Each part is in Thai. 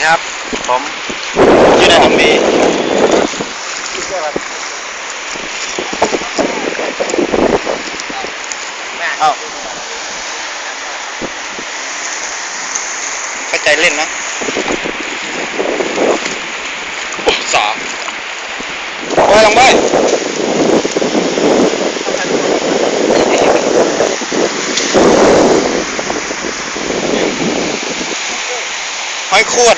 ครับผมอยู่ในหนองบีเอ้าเข้าใจเล่นนะสองไปลงไปหอยขวด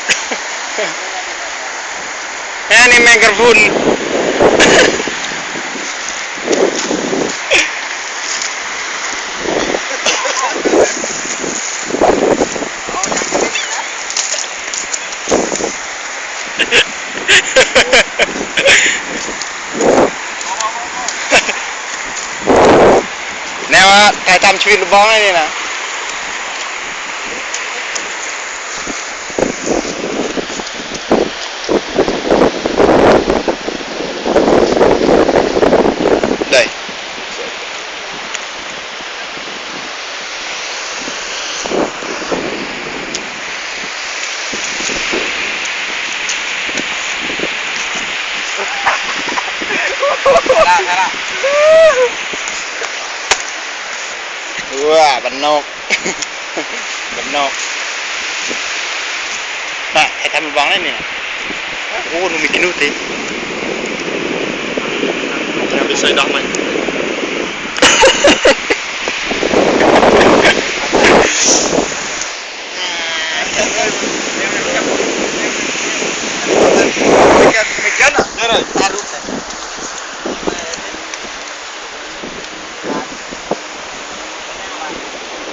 นี่แมงกระพุนแนวว่าถ่ายทำชีวิตลูกบ้องนี่นะได้ละว้าบันนกบันนกน่ะให้ทำลูกบ้องได้นี่นะโอ้หนูมีกินนู่นสิ Bisa dah main.